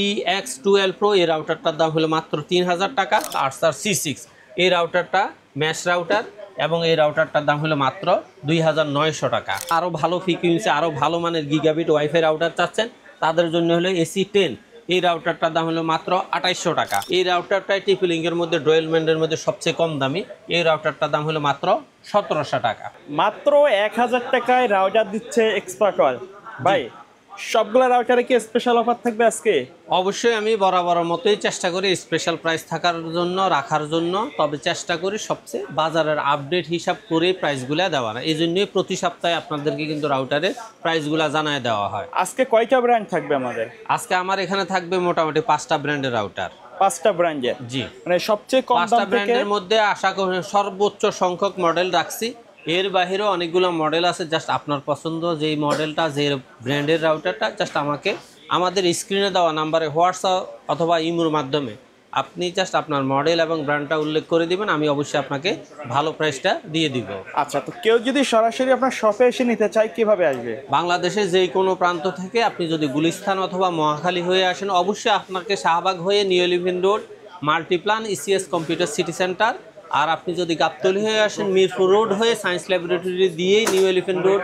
EX12 Pro এই রাউটারটার দাম হলো মাত্র 3000 টাকা। Acer C6 এই রাউটারটা ম্যাশ রাউটার এবং এই রাউটারটার দাম হলো মাত্র 2900 টাকা। আরও ভালো ফ্রিকোয়েন্সি আরও ভালো মানের গিগাবিট ওয়াইফাই রাউটার চাচ্ছেন তাদের জন্য হলো AC10 এই রাউটারটার দাম হলো মাত্র 2800 টাকা। এই রাউটারটাই টিপি-লিঙ্কের মধ্যে ডুয়েল ব্যান্ডের মধ্যে সবচেয়ে কম দামি। এই রাউটারটার দাম হলো মাত্র 1700 টাকা। মাত্র 1000 টাকায় রাউটার দিচ্ছে এক্সপার্টওয়াল ভাই। সবগুলা রাউটারে কি স্পেশাল অফার থাকবে আজকে? অবশ্যই আমি বরাবর মতোই চেষ্টা করি স্পেশাল প্রাইস থাকার জন্য রাখার জন্য, তবে চেষ্টা করি সবচেয়ে বাজারের আপডেট হিসাব করে প্রাইসগুলো দেওয়া না। এই জন্যই প্রতি সপ্তাহে আপনাদেরকে কিন্তু রাউটারের প্রাইসগুলো জানায় দেওয়া হয়। আজকে কয়টা ব্র্যান্ড থাকবে আমাদের? আজকে আমার এখানে থাকবে মোটামুটি 5টা ব্র্যান্ডের রাউটার। 5টা ব্র্যান্ডের? জি, মানে সবচেয়ে কম দাম 5টা থেকে ব্র্যান্ডের মধ্যে আশা করি সর্বোচ্চ সংখ্যক মডেল রাখছি। এর বাহিরেও অনেকগুলো মডেল আছে, জাস্ট আপনার পছন্দ যেই মডেলটা যে ব্র্যান্ডের রাউটারটা জাস্ট আমাকে আমাদের স্ক্রিনে দেওয়া নাম্বারে হোয়াটসঅ্যাপ অথবা ইমোর মাধ্যমে আপনি জাস্ট আপনার মডেল এবং ব্র্যান্ডটা উল্লেখ করে দিবেন, আমি অবশ্যই আপনাকে ভালো প্রাইসটা দিয়ে দিব। আচ্ছা, তো কেউ যদি সরাসরি আপনার শপে এসে নিতে চায় কিভাবে আসবে? বাংলাদেশের যে কোনো প্রান্ত থেকে আপনি যদি গুলিস্তান অথবা মহাখালী হয়ে আসেন অবশ্যই আপনাকে শাহবাগ হয়ে new elephant road Multiplan ECS computer city centre, আর আপনি যদি গাবতলী হয়ে আসেন মিরপুর রোড হয়ে সায়েন্স ল্যাবরেটরি দিয়েই new elephant road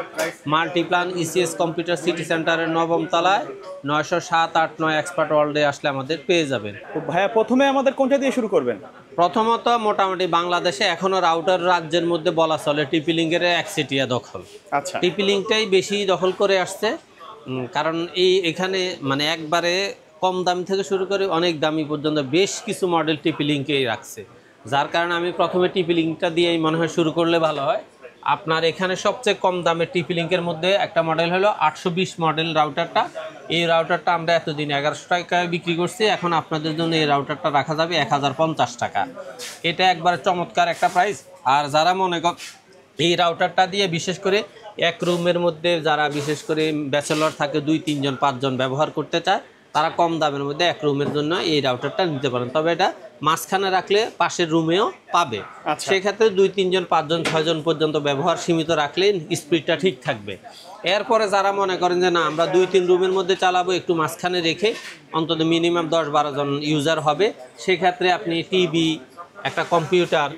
Multiplan ECS computer city সেন্টারের 9ম তলায় 907-8-9 এক্সপার্ট ওয়ার্ল্ডে আসলে আমাদের পেয়ে যাবেন। তো ভাইয়া প্রথমে আমাদের কোনটা দিয়ে শুরু করবেন? প্রথমত মোটামুটি বাংলাদেশে এখনও রাউটার রাজ্যের মধ্যে বলা চলে টিপি-লিঙ্কের একচেটিয়া দখল। আচ্ছা, টিপি-লিঙ্কটাই বেশি দখল করে আসছে, কারণ এখানে মানে একবারে কম দাম থেকে শুরু করে অনেক দামি পর্যন্ত বেশ কিছু মডেল টিপি-লিঙ্কেই রাখছে, যার কারণে আমি প্রথমে টিপি-লিঙ্কটা দিয়েই মনে হয় শুরু করলে ভালো হয়। আপনার এখানে সবচেয়ে কম দামের টিপি-লিঙ্কের মধ্যে একটা মডেল হলো 820 মডেল রাউটারটা। এই রাউটারটা আমরা এতদিন 1100 টাকায় বিক্রি করছি, এখন আপনাদের জন্য এই রাউটারটা রাখা যাবে 1050 টাকা। এটা একবার চমৎকার একটা প্রাইস। আর যারা মনে কর এই রাউটারটা দিয়ে বিশেষ করে এক রুমের মধ্যে যারা বিশেষ করে ব্যাচেলর থাকে 2-3 জন 5 জন ব্যবহার করতে চায়, তারা কম দামের মধ্যে এক রুমের জন্য এই রাউটারটা নিতে পারেন। তবে এটা মাঝখানে রাখলে পাশের রুমেও পাবে। সেক্ষেত্রে 2-3 জন 5 জন 6 জন পর্যন্ত ব্যবহার সীমিত রাখলে স্পিডটা ঠিক থাকবে। এরপরে যারা মনে করেন যে না আমরা 2-3 রুমের মধ্যে চালাবো, একটু মাঝখানে রেখে অন্তত মিনিমাম 10-12 জন ইউজার হবে, সেক্ষেত্রে আপনি টিভি, একটা কম্পিউটার,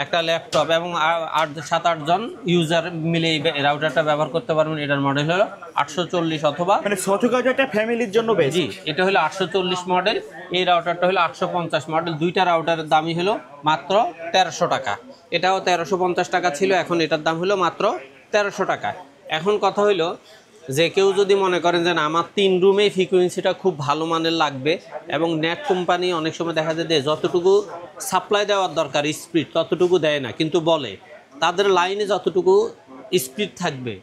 একটা ল্যাপটপ এবং 7-8 জন ইউজার মিলে এই রাউটারটা ব্যবহার করতে পারবেন। এটার মডেল হলো 840 অথবা মানে ছোটখাটো একটা ফ্যামিলির জন্য বেশি। জি, এটা হলো 840 মডেল, এই রাউটারটা হলো 850 মডেল। দুইটা রাউটারের দামই হলো মাত্র 1300 টাকা। এটাও 1350 টাকা ছিল, এখন এটার দাম হলো মাত্র 1300 টাকা। এখন কথা হইলো যে কেউ যদি মনে করেন যে না আমার 3 রুমে ফ্রিকোয়েন্সিটা খুব ভালো মানের লাগবে এবং নেট কোম্পানি অনেক সময় দেখা যায় যে যতটুকু সাপ্লাই দেওয়ার দরকার স্পিড ততটুকু দেয় না, কিন্তু বলে তাদের লাইনে যতটুকু স্পিড থাকবে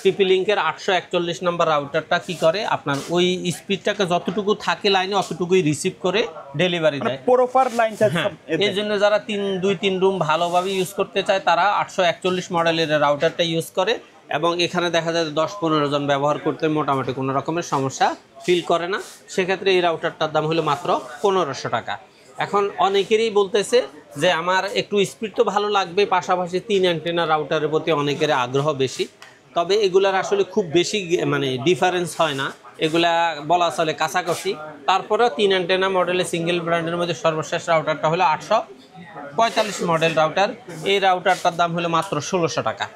টিপি-লিঙ্কের 841 নম্বর রাউটারটা কি করে আপনার ওই স্পিডটাকে যতটুকু থাকে লাইনে অতটুকুই রিসিভ করে ডেলিভারি দেয় প্রপার লাইনটা। এই জন্য যারা 2-3 রুম ভালোভাবে ইউজ করতে চায় তারা 841 মডেলের রাউটারটা ইউজ করে এবং এখানে দেখা যায় 10-15 জন ব্যবহার করতে মোটামুটি কোনো রকমের সমস্যা ফিল করে না। সেক্ষেত্রে এই রাউটারটার দাম হলো মাত্র 1500 টাকা। এখন অনেকেরই বলতেছে যে আমার একটু স্পিড তো ভালো লাগবে, পাশাপাশি 3 অ্যান্টেনা রাউটারের প্রতি অনেকের আগ্রহ বেশি। তবে এগুলার আসলে খুব বেশি মানে ডিফারেন্স হয় না, এগুলা বলা চলে কাছাকাছি। তারপরেও 3 অ্যান্টেনা মডেলের সিঙ্গেল ব্র্যান্ডের মধ্যে সর্বশেষ রাউটারটা হলো 845 মডেল রাউটার। এই রাউটারটার দাম হলো মাত্র 1600 টাকা।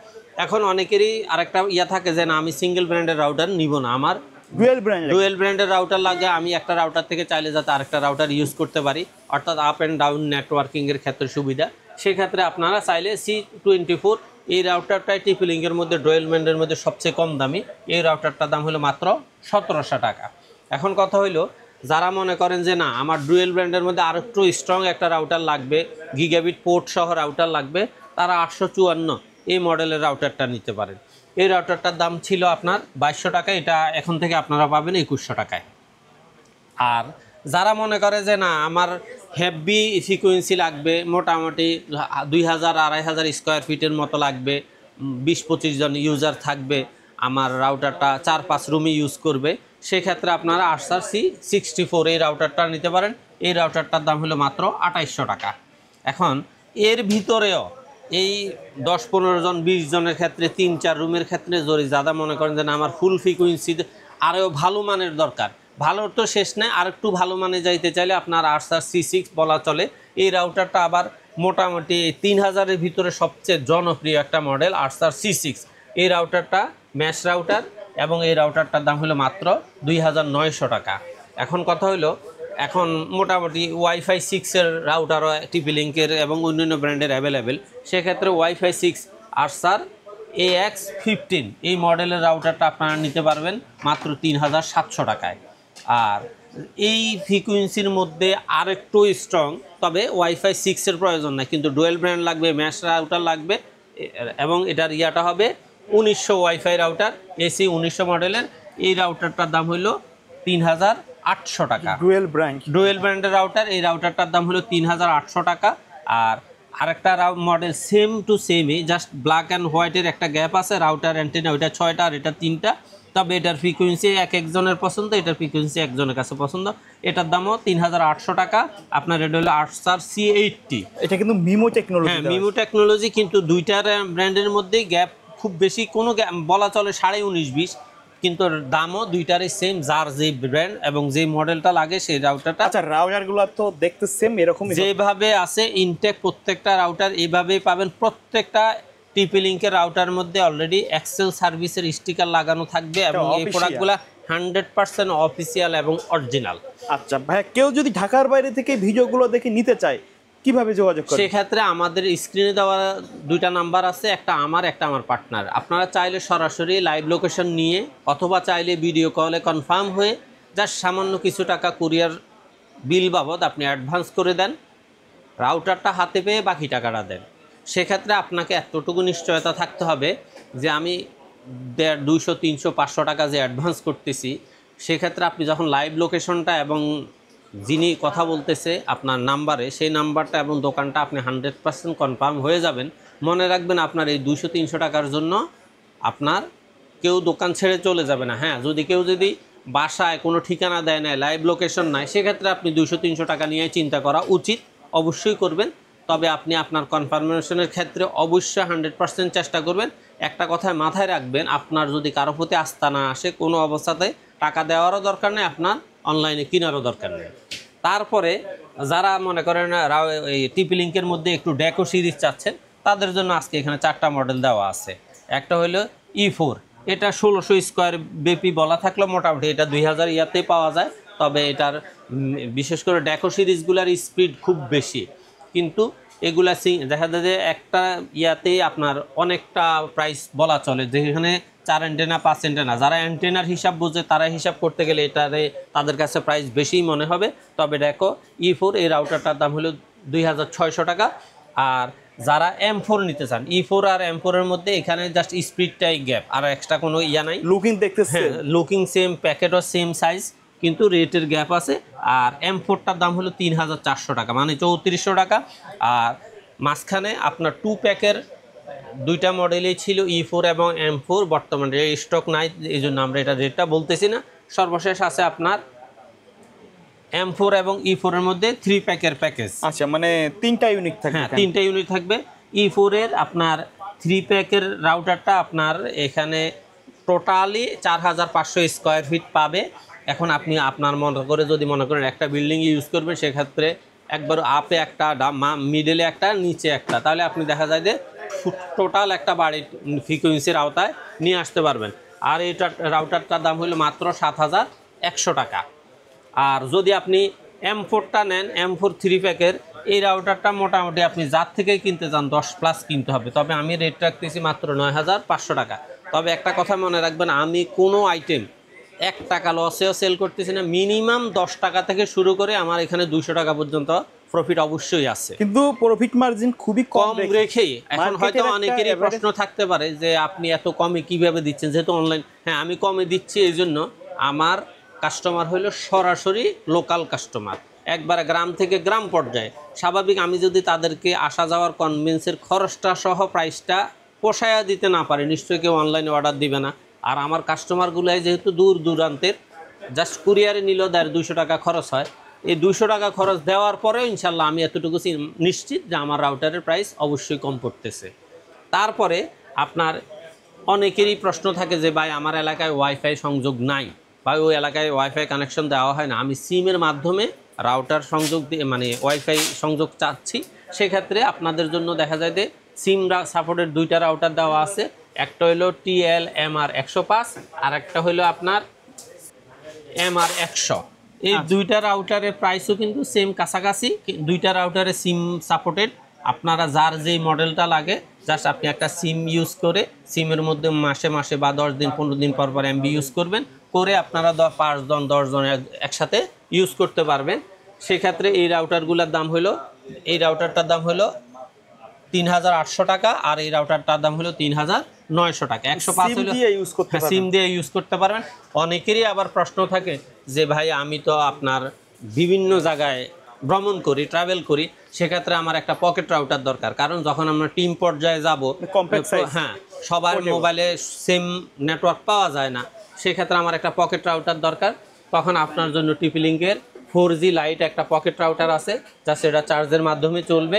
এখন অনেকেরই আরেকটা থাকে যে না আমি সিঙ্গেল ব্র্যান্ডের রাউটার নিব না, আমার ডুয়েল ব্র্যান্ডের রাউটার লাগে, আমি একটা রাউটার থেকে চাইলে যাতে আরেকটা রাউটার ইউজ করতে পারি, অর্থাৎ আপ অ্যান্ড ডাউন নেটওয়ার্কিংয়ের ক্ষেত্রে সুবিধা। সেক্ষেত্রে আপনারা চাইলে C24 এই রাউটারটাই টিপি-লিঙ্কের মধ্যে ডুয়েল ব্র্যান্ডের মধ্যে সবচেয়ে কম দামি। এই রাউটারটার দাম হলো মাত্র 1700 টাকা। এখন কথা হইলো যারা মনে করেন যে না আমার ডুয়েল ব্র্যান্ডের মধ্যে আরও একটু স্ট্রং একটা রাউটার লাগবে, গিগাবিট পোর্ট সহ রাউটার লাগবে, তারা 854 এই মডেলের রাউটারটা নিতে পারেন। এই রাউটারটার দাম ছিল আপনার 2200 টাকা, এটা এখন থেকে আপনারা পাবেন 2100 টাকায়। আর যারা মনে করে যে না আমার হেভি ফ্রিকোয়েন্সি লাগবে, মোটামুটি 2000-2500 স্কোয়ার ফিটের মতো লাগবে, 20-25 জন ইউজার থাকবে, আমার রাউটারটা 4-5 রুমে ইউজ করবে, সেক্ষেত্রে আপনারা Acer C64 এই রাউটারটা নিতে পারেন। এই রাউটারটার দাম হলো মাত্র 2800 টাকা। এখন এর ভিতরেও এই 10-15 জন 20 জনের ক্ষেত্রে 3-4 রুমের ক্ষেত্রে যদি যারা মনে করেন যে না আমার ফুল ফ্রিকোয়েন্সি আরও ভালো মানের দরকার, ভালোর তো শেষ নেই, আর একটু ভালো মানে যাইতে চাইলে আপনার আরসার C6 বলা চলে। এই রাউটারটা আবার মোটামুটি 3000-এর ভিতরে সবচেয়ে জনপ্রিয় একটা মডেল আরসার C6। এই রাউটারটা ম্যাশ রাউটার এবং এই রাউটারটার দাম হলো মাত্র 2900 টাকা। এখন কথা হলো, এখন মোটামুটি ওয়াইফাই 6-এর রাউটারও TP-Link-এর এবং অন্যান্য ব্র্যান্ডের অ্যাভেলেবেল। সেক্ষেত্রে ওয়াইফাই 6 আরসার AX15 এই মডেলের রাউটারটা আপনারা নিতে পারবেন মাত্র 3700 টাকায়। আর এই ফ্রিকুয়েন্সির মধ্যে আরেকটু স্ট্রং, তবে ওয়াইফাই 6-এর প্রয়োজন নাই, কিন্তু ডুয়েল ব্র্যান্ড লাগবে, ম্যাশ রাউটার লাগবে, এবং এটার ইয়াটা হবে 1900 ওয়াইফাই রাউটার AC 1900 মডেলের। এই রাউটারটার দাম হলো 3800 টাকা। ডুয়েল ব্র্যান্ডের রাউটার, এই রাউটারটার দাম হলো 3800 টাকা। আর আরেকটা মডেল সেম টু সেমই, জাস্ট ব্ল্যাক অ্যান্ড হোয়াইটের একটা গ্যাপ আছে। রাউটার অ্যান্টেনা ওইটা 6টা আর এটা 3টা, তবে এটার ফ্রিকুয়েন্সি একজনের পছন্দ, এটার ফ্রিকুয়েন্সি একজনের কাছে পছন্দ। এটার দামও 3800 টাকা। আপনার এটা হলো আরসার C80। এটা কিন্তু মিমো টেকনোলজি। হ্যাঁ, মিমো টেকনোলজি, কিন্তু দুইটার ব্র্যান্ডের মধ্যেই গ্যাপ খুব বেশি, কোনো বলা চলে 19.5-20, কিন্তু দামও দুইটারই সেম, যার যে ব্র্যান্ড এবং যে মডেলটা লাগে সেই রাউটারটা। আচ্ছা, রাউটারগুলো তো দেখতে সেম এরকম, যেভাবে আছে ইনটেক প্রত্যেকটা রাউটার এইভাবেই পাবেন। প্রত্যেকটা TP-Link-এর রাউটার মধ্যে অলরেডি এক্সেল সার্ভিসের স্টিকার লাগানো থাকবে এবং এই প্রোডাক্টগুলো 100% অফিসিয়াল এবং অরিজিনাল। আচ্ছা ভাইয়া, কেউ যদি ঢাকার বাইরে থেকে ভিডিওগুলো দেখে নিতে চায় কিভাবে যোগাযোগ করবে? সেক্ষেত্রে আমাদের স্ক্রিনে দেওয়া দুইটা নাম্বার আছে, একটা আমার পার্টনার। আপনারা চাইলে সরাসরি লাইভ লোকেশন নিয়ে, অথবা চাইলে ভিডিও কলে কনফার্ম হয়ে জাস্ট সামান্য কিছু টাকা কুরিয়ার বিল বাবদ আপনি অ্যাডভান্স করে দেন, রাউটারটা হাতে পেয়ে বাকি টাকাটা দেন। সেক্ষেত্রে আপনাকে এতটুকু নিশ্চয়তা থাকতে হবে যে আমি 150, 200, 300, 500 টাকা যে অ্যাডভান্স করতেছি, সেক্ষেত্রে আপনি যখন লাইভ লোকেশনটা এবং যিনি কথা বলতেছে আপনার নাম্বারে, সেই নাম্বারটা এবং দোকানটা আপনি 100% কনফার্ম হয়ে যাবেন। মনে রাখবেন, আপনার এই 200-300 টাকার জন্য আপনার কেউ দোকান ছেড়ে চলে যাবে না। হ্যাঁ, কেউ যদি বাসায় কোনো ঠিকানা দেয় না, লাইভ লোকেশন নাই, সেক্ষেত্রে আপনি 200-300 টাকা নিয়ে চিন্তা করা উচিত, অবশ্যই করবেন। তবে আপনি আপনার কনফার্মেশনের ক্ষেত্রে অবশ্যই 100% চেষ্টা করবেন। একটা কথায় মাথায় রাখবেন, আপনার যদি কারো প্রতি আস্থা না আসে, কোনো অবস্থাতে টাকা দেওয়ারও দরকার নেই, আপনার অনলাইনে কেনারও দরকার নেই। তারপরে যারা মনে করেন এই TP-Link-এর মধ্যে একটু ডেকো সিরিজ চাচ্ছেন, তাদের জন্য আজকে এখানে 4টা মডেল দেওয়া আছে। একটা হলো E4, এটা 1600 স্কোয়ার বেপি বলা থাকলেও মোটামুটি এটা 2000 ইয়াতেই পাওয়া যায়। তবে এটার বিশেষ করে ডেকো সিরিজগুলোর স্পিড খুব বেশি, কিন্তু এগুলা দেখা যায় যে একটা ইয়াতেই আপনার অনেকটা প্রাইস বলা চলে, যেখানে 4 অ্যান্টেনা 5 অ্যান্টেনা, যারা অ্যান্টেনার হিসাব বোঝে তারা হিসাব করতে গেলে এটারে তাদের কাছে প্রাইস বেশিই মনে হবে। তবে দেখো E4 এই রাউটারটার দাম হলো 2600 টাকা। আর যারা M4 নিতে চান, E4 আর M4 এর মধ্যে এখানে জাস্ট স্পিডটাই গ্যাপ, আর এক্সট্রা কোনো ইয়া নাই। লুকিং দেখতেছে, লুকিং সেম, প্যাকেটও সেম সাইজ, কিন্তু রেটের গ্যাপ আছে। আর M4টার দাম হলো 3400 টাকা, মানে 3400 টাকা। আর মাঝখানে আপনার 2 প্যাকের দুইটা মডেলই ছিল, E4 এবং M4, বর্তমানে স্টক নাই, এই জন্য আমরা এটা রেটটা বলতেছি না। সর্বশেষ আছে আপনার M4 এবং E4 এর মধ্যে 3 প্যাকের প্যাকেজ। আচ্ছা, মানে 3টা ইউনিট থাকবে। হ্যাঁ, 3টা ইউনিট থাকবে। E4 এর আপনার 3 প্যাকের রাউটারটা আপনার এখানে টোটালি 4500 স্কোয়ার ফিট পাবে। এখন আপনি আপনার মনে করেন একটা বিল্ডিং ইউজ করবেন, সেক্ষেত্রে একবার আপে একটা, মিডলে একটা, নিচে একটা, তাহলে আপনি দেখা যায় যে টোটাল একটা বাড়ির ফ্রিকোয়েন্সির আওতায় নিয়ে আসতে পারবেন। আর এটা রাউটারটার দাম হলো মাত্র 7100 টাকা। আর যদি আপনি M4টা নেন, M4 3 প্যাকের, এই রাউটারটা মোটামুটি আপনি যার থেকেই কিনতে চান 10+ কিনতে হবে। তবে আমি রেট রাখতেছি মাত্র 9500 টাকা। তবে একটা কথা মনে রাখবেন, আমি কোনো আইটেম 1 টাকা লসেও সেল করতেছি না। মিনিমাম 10 টাকা থেকে শুরু করে আমার এখানে 200 টাকা পর্যন্ত প্রফিট অবশ্যই আছে, কিন্তু প্রফিট মার্জিন খুবই কম রেখেই। এখন হয়তো অনেকেরই প্রশ্ন থাকতে পারে যে আপনি এত কমে কিভাবে দিচ্ছেন, যেহেতু অনলাইন। হ্যাঁ, আমি কমে দিচ্ছি এই জন্য, আমার কাস্টমার হলো সরাসরি লোকাল কাস্টমার, একবারে গ্রাম থেকে গ্রাম পর্যায়ে। স্বাভাবিক, আমি যদি তাদেরকে আসা যাওয়ার কনভেন্সের খরচটা সহ প্রাইসটা পোষায়া দিতে না পারি, নিশ্চয়ই কেউ অনলাইনে অর্ডার দিবে না। আর আমার কাস্টমারগুলোই যেহেতু দূর দূরান্তের, জাস্ট কুরিয়ারে নিলেও 200 টাকা খরচ হয়। এই 200 টাকা খরচ দেওয়ার পরেও ইনশাল্লাহ আমি এতটুকু নিশ্চিত যে আমার রাউটারের প্রাইস অবশ্যই কম পড়তেছে। তারপরে আপনার অনেকেরই প্রশ্ন থাকে যে ভাই আমার এলাকায় ওয়াইফাই সংযোগ নাই, বা ওই এলাকায় ওয়াইফাই কানেকশন দেওয়া হয় না, আমি সিমের মাধ্যমে রাউটার সংযোগ দিয়ে মানে ওয়াইফাই সংযোগ চাচ্ছি, সেক্ষেত্রে আপনাদের জন্য দেখা যায় যে সিম সাপোর্টের দুইটা রাউটার দেওয়া আছে। একটা হলো TLMR 105 আর একটা হলো আপনার MR 100। এই দুইটা রাউটারের প্রাইসও কিন্তু সেম কাছাকাছি, দুইটা রাউটারের সিম সাপোর্টেড। আপনারা যার যেই মডেলটা লাগে জাস্ট আপনি একটা সিম ইউজ করে সিমের মধ্যে মাসে মাসে বা 10 দিন 15 দিন পর পর MB ইউজ করবেন, করে আপনারা 5 জন 10 জন একসাথে ইউজ করতে পারবেন। সেক্ষেত্রে এই রাউটারগুলোর দাম হলো, এই রাউটারটার দাম হলো 3800 টাকা আর এই রাউটারটার দাম হলো 3900 টাকা। 105 হলো সিম দিয়ে ইউজ করতে পারবেন। অনেকেরই আবার প্রশ্ন থাকে যে ভাই আমি তো আপনার বিভিন্ন জায়গায় ভ্রমণ করি, ট্রাভেল করি, সেক্ষেত্রে আমার একটা পকেট রাউটার দরকার, কারণ যখন আমরা টিম পর্যায়ে যাব, হ্যাঁ সবার মোবাইলে সেম নেটওয়ার্ক পাওয়া যায় না, সেক্ষেত্রে আমার একটা পকেট রাউটার দরকার। তখন আপনার জন্য TP-Link-এর 4G লাইট একটা পকেট রাউটার আছে, যা সেটা চার্জের মাধ্যমে চলবে,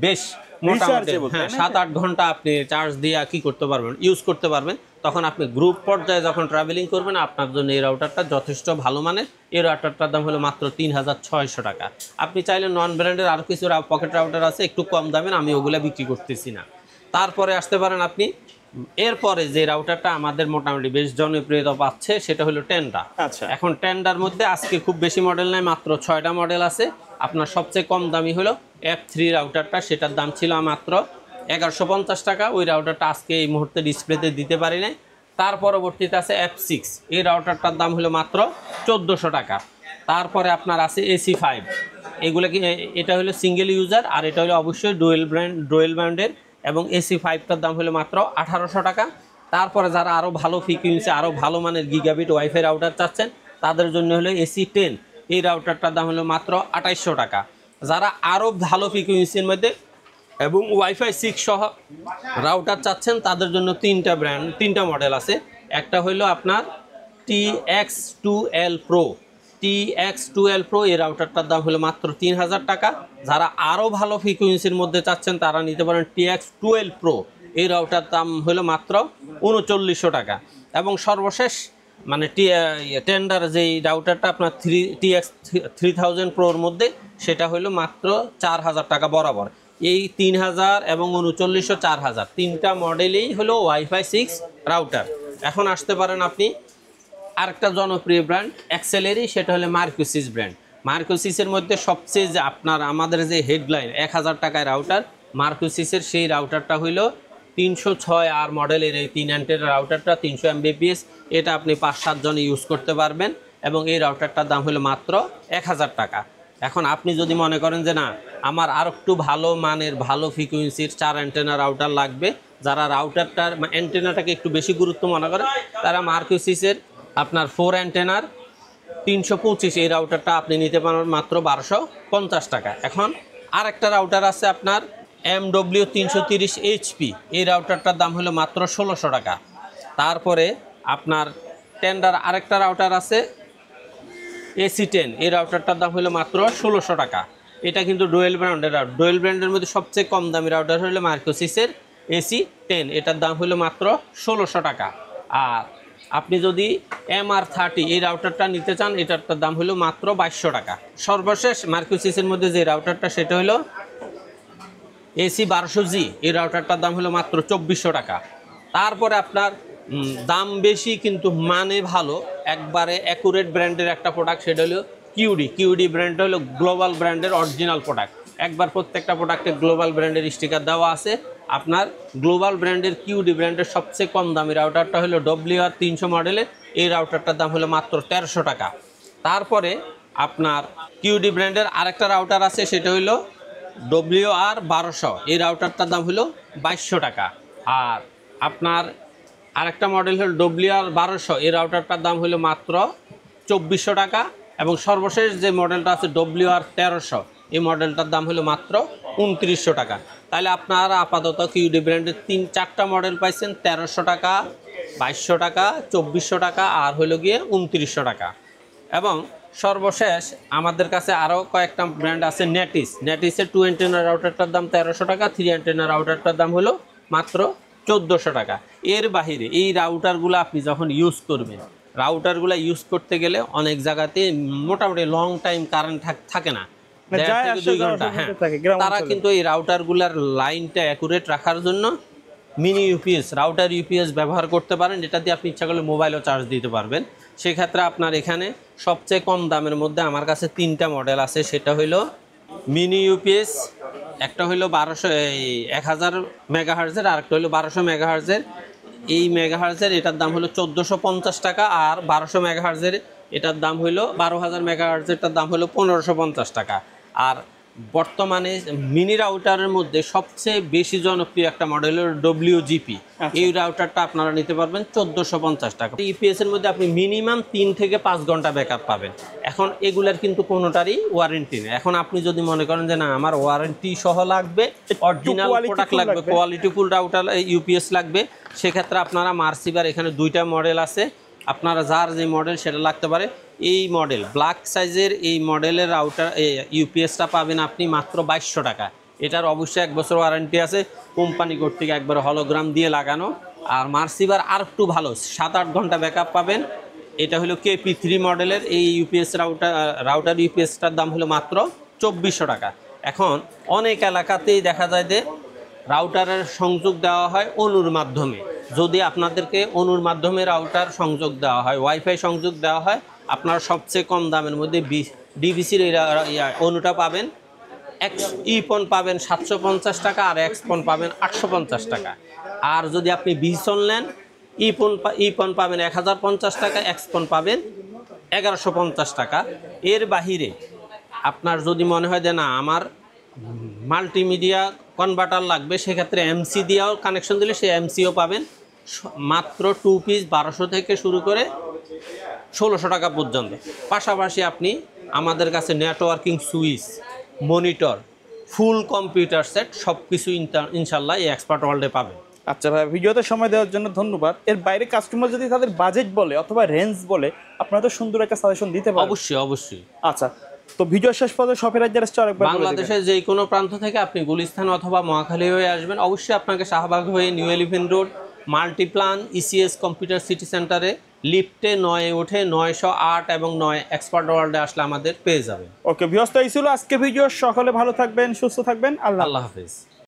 বেশ মোটামুটি 7-8 ঘন্টা আপনি চার্জ দিয়ে কি করতে পারবেন, ইউজ করতে পারবেন। তখন আপনি গ্রুপ পর্যায়ে যখন ট্রাভেলিং করবেন, আপনার জন্য এই রাউটারটা যথেষ্ট ভালো মানের। এই রাউটারটার দাম হলো মাত্র 3600 টাকা। আপনি চাইলে নন ব্র্যান্ডের আরও কিছু পকেট রাউটার আছে একটু কম দামের, আমি ওগুলা বিক্রি করতেছি না। তারপরে আসতে পারেন আপনি, এরপরে যে রাউটারটা আমাদের মোটামুটি বেশ জনপ্রিয়তা পাচ্ছে সেটা হলো টেন্ডা। এখন টেন্ডার মধ্যে আজকে খুব বেশি মডেল নাই, মাত্র 6টা মডেল আছে। আপনার সবচেয়ে কম দামি হলো F3 রাউটারটা, সেটার দাম ছিল মাত্র 1150 টাকা। ওই রাউটারটা আজকে এই মুহূর্তে ডিসপ্লেতে দিতে পারি নাই। তার পরবর্তীতে আছে F6, এই রাউটারটার দাম হলো মাত্র 1400 টাকা। তারপরে আপনার আছে AC5, এগুলো কি, এটা হলো সিঙ্গেল ইউজার আর এটা হলো অবশ্যই ডুয়েল ব্র্যান্ডের, এবং AC5টার দাম হলো মাত্র 1800 টাকা। তারপরে যারা আরও ভালো ফ্রিকোয়েন্সি, আরও ভালো মানের গিগাবিট ওয়াইফাই রাউটার চাচ্ছেন, তাদের জন্য হলো AC10, এই রাউটারটার দাম হলো মাত্র 2800 টাকা। যারা আরও ভালো ফ্রিকোয়েন্সির মধ্যে এবং ওয়াইফাই 6 সহ রাউটার চাচ্ছেন, তাদের জন্য তিনটা মডেল আছে। একটা হলো আপনার TX2L Pro, এই রাউটারটার দাম হলো মাত্র 3000 টাকা। যারা আরও ভালো ফ্রিকোয়েন্সির মধ্যে চাচ্ছেন, তারা নিতে পারেন TX12 Pro, এই রাউটার দাম হলো মাত্র 3900 টাকা। এবং সর্বশেষ মানে টেন্ডার যেই রাউটারটা আপনার TX3000 Proর মধ্যে, সেটা হলো মাত্র 4000 টাকা বরাবর। এই 3000 এবং 3900, 4000 তিনটা মডেলেই হলো ওয়াইফাই 6 রাউটার। এখন আসতে পারেন আপনি আরেকটা জনপ্রিয় ব্র্যান্ড এক্সেলেরই, সেটা হলো মার্কোসিস ব্র্যান্ড। মার্কোসিসের মধ্যে সবচেয়ে যে আমাদের যে হেডলাইন 1000 টাকায় রাউটার, মার্কোসিসের সেই রাউটারটা হইল 306R মডেলের এই 3 অ্যান্টেনার রাউটারটা, 300 Mbps। এটা আপনি 5-7 জন ইউজ করতে পারবেন এবং এই রাউটারটার দাম হলো মাত্র 1000 টাকা। এখন আপনি যদি মনে করেন যে না, আমার আর একটু ভালো মানের ভালো ফ্রিকোয়েন্সির 4 অ্যান্টেনা রাউটার লাগবে, যারা রাউটারটার অ্যান্টেনাটাকে একটু বেশি গুরুত্ব মনে করেন, তারা মার্কোসিসের আপনার 4 অ্যান্টেনার 325 এই রাউটারটা আপনি নিতে পারেন মাত্র 1250 টাকা। এখন আরেকটা রাউটার আছে আপনার MW330HP, এই রাউটারটার দাম হলো মাত্র 1600 টাকা। তারপরে আপনার টেন্ডার আরেকটা রাউটার আছে AC10, এই রাউটারটার দাম হলো মাত্র 1600 টাকা। এটা কিন্তু ডুয়েল ব্র্যান্ডের মধ্যে সবচেয়ে কম দামি রাউটার হলো মার্কোসিসের AC10, এটার দাম হলো মাত্র 1600 টাকা। আর আপনি যদি MR30 এই রাউটারটা নিতে চান, এটার দাম হলো মাত্র 2200 টাকা। সর্বশেষ মার্কোসিসের মধ্যে যে রাউটারটা, সেটা হলো AC1200G, এই রাউটারটার দাম হলো মাত্র 2400 টাকা। তারপরে আপনার দাম বেশি কিন্তু মানে ভালো, একবারে অ্যাকুরেট ব্র্যান্ডের একটা প্রোডাক্ট, সেটা হলো QD ব্র্যান্ড হলো গ্লোবাল ব্র্যান্ডের অরিজিনাল প্রোডাক্ট। একবার প্রত্যেকটা প্রোডাক্টে গ্লোবাল ব্র্যান্ডের স্টিকার দেওয়া আছে। আপনার গ্লোবাল ব্র্যান্ডের QD ব্র্যান্ডের সবচেয়ে কম দামি রাউটারটা হলো WR300 মডেলের, এই রাউটারটার দাম হলো মাত্র 1300 টাকা। তারপরে আপনার QD ব্র্যান্ডের আরেকটা রাউটার আছে, সেটা হলো WR1200, এই রাউটারটার দাম হলো 2200 টাকা। আর আপনার আরেকটা মডেল হলো WR1200, এই রাউটারটার দাম হলো মাত্র 2400 টাকা। এবং সর্বশেষ যে মডেলটা আছে WR1300, এই মডেলটার দাম হলো মাত্র 2900 টাকা। তাহলে আপনারা আপাতত QD ব্র্যান্ডের 3-4টা মডেল পাইছেন, 1300 টাকা, 2200 টাকা, 2400 টাকা আর হলো গিয়ে 2900 টাকা। এবং সর্বশেষ আমাদের কাছে আরও কয়েকটা ব্র্যান্ড আছে। নেটিসের 2 অ্যান্টেনা রাউটারটার দাম 1300 টাকা, 3 অ্যান্টেনা রাউটারটার দাম হলো মাত্র 1400 টাকা। এর বাহিরে এই রাউটারগুলো আপনি যখন ইউজ করবেন, রাউটারগুলো ইউজ করতে গেলে অনেক জায়গাতে মোটামুটি লং টাইম কারেন্ট থাকে না, মানে 1.5 যায় থেকে আসে 2 যাওয়ার ঘন্টা। হ্যাঁ, সুবিধা থাকে গ্রাম তারা অঞ্চলে। কিন্তু এই রাউটারগুলোর লাইনটা অ্যাকুরেট রাখার জন্য মিনি ইউপিএস রাউটার ইউপিএস ব্যবহার করতে পারেন, যেটা দিয়ে আপনি ইচ্ছা করলে মোবাইলও চার্জ দিতে পারবেন। সেক্ষেত্রে আপনার এখানে সবচেয়ে কম দামের মধ্যে আমার কাছে 3টা মডেল আছে। সেটা হলো মিনি ইউপিএস, একটা হলো 1000 মেগাহার্জের, আর একটা হলো 1200 মেগাহার্জের। এই মেগাহার্জের এটার দাম হলো 1450 টাকা, আর 1200 মেগাহার্জের এটার দাম হলো 12000 মেগাহার্জেরটার দাম হলো 1550 টাকা। আর বর্তমানে মিনি রাউটারের মধ্যে সবচেয়ে বেশি জনপ্রিয় একটা মডেল হলো WGP। এই রাউটারটা আপনারা নিতে পারবেন 1450 টাকা। ইউপিএস এর মধ্যে আপনি মিনিমাম 3 থেকে 5 ঘন্টা ব্যাকআপ পাবেন। এখন এগুলার কিন্তু কোনোটারই ওয়ারেন্টি নেই। এখন আপনি যদি মনে করেন যে না আমার ওয়ারেন্টি সহ লাগবে, অরিজিনাল প্রোডাক্ট লাগবে, কোয়ালিটিফুল রাউটার ইউপিএস লাগবে, সেক্ষেত্রে আপনারা মার্সিবার এখানে 2টা মডেল আছে, আপনারা যার যে মডেল সেটা লাগতে পারে। এই মডেল ব্ল্যাক সাইজের এই মডেলের রাউটার ইউপিএসটা পাবেন আপনি মাত্র 2200 টাকা। এটার অবশ্যই 1 বছর ওয়ারেন্টি আছে, কোম্পানি কর্তৃক একবার হলোগ্রাম দিয়ে লাগানো। আর মার্সিবার আর একটু ভালো 7-8 ঘন্টা ব্যাকআপ পাবেন। এটা হলো KP3 মডেলের এই ইউপিএস রাউটার ইউপিএসটার দাম হলো মাত্র 2400 টাকা। এখন অনেক এলাকাতেই দেখা যায় যে রাউটারের সংযোগ দেওয়া হয় অনুর মাধ্যমে। যদি আপনাদেরকে অনুর মাধ্যমে রাউটার সংযোগ দেওয়া হয়, ওয়াইফাই সংযোগ দেওয়া হয়, আপনারা সবচেয়ে কম দামের মধ্যে ডিভিসির অনুটা পাবেন। ইপন পাবেন 750 টাকা, আর এক্সপন পাবেন 850 টাকা। আর যদি আপনি বিসন নেন, ইপন পাবেন 1050 টাকা, এক্সপন পাবেন 1150 টাকা। এর বাহিরে আপনার যদি মনে হয় যে না আমার মাল্টিমিডিয়া কনভার্টার লাগবে, সেক্ষেত্রে এমসি দিয়েও কানেকশন দিলে সেই এমসিও পাবেন মাত্র 2 পিস 1200 থেকে শুরু করে 1600 টাকা পর্যন্ত। পাশাপাশি আপনি আমাদের কাছে নেটওয়ার্কিং সুইচ, মনিটর, ফুল কম্পিউটার সেট সব কিছু ইনশাল্লাহ এই এক্সপার্ট ওয়ার্ল্ডে পাবেন। আচ্ছা ভাই, ভিডিওতে সময় দেওয়ার জন্য ধন্যবাদ। এর বাইরে কাস্টমার যদি তাদের বাজেট বলে অথবা রেঞ্জ বলে, আপনারা তো সুন্দর একটা সাজেশন দিতে পারেন। অবশ্যই অবশ্যই। আচ্ছা, তো ভিডিও শেষ পর্যন্ত শপের অ্যাড্রেসটা আরেকবার বলে দিবেন। বাংলাদেশের যে কোনো প্রান্ত থেকে আপনি গুলিস্তান অথবা মহাখালী হয়ে আসবেন, অবশ্যই আপনাকে শাহবাগ হয়ে new elephant road Multiplan ECS computer city সেন্টারে লিফটে 9 উঠে 908 এবং 9 এক্সপার্ট ওয়ার্ল্ডে আসলে আমাদের পেয়ে যাবেন। ওকে ভিউয়ার্স, তো এই ছিল আজকে ভিডিও। সকলে ভালো থাকবেন, সুস্থ থাকবেন। আল্লাহ আল্লাহ হাফেজ।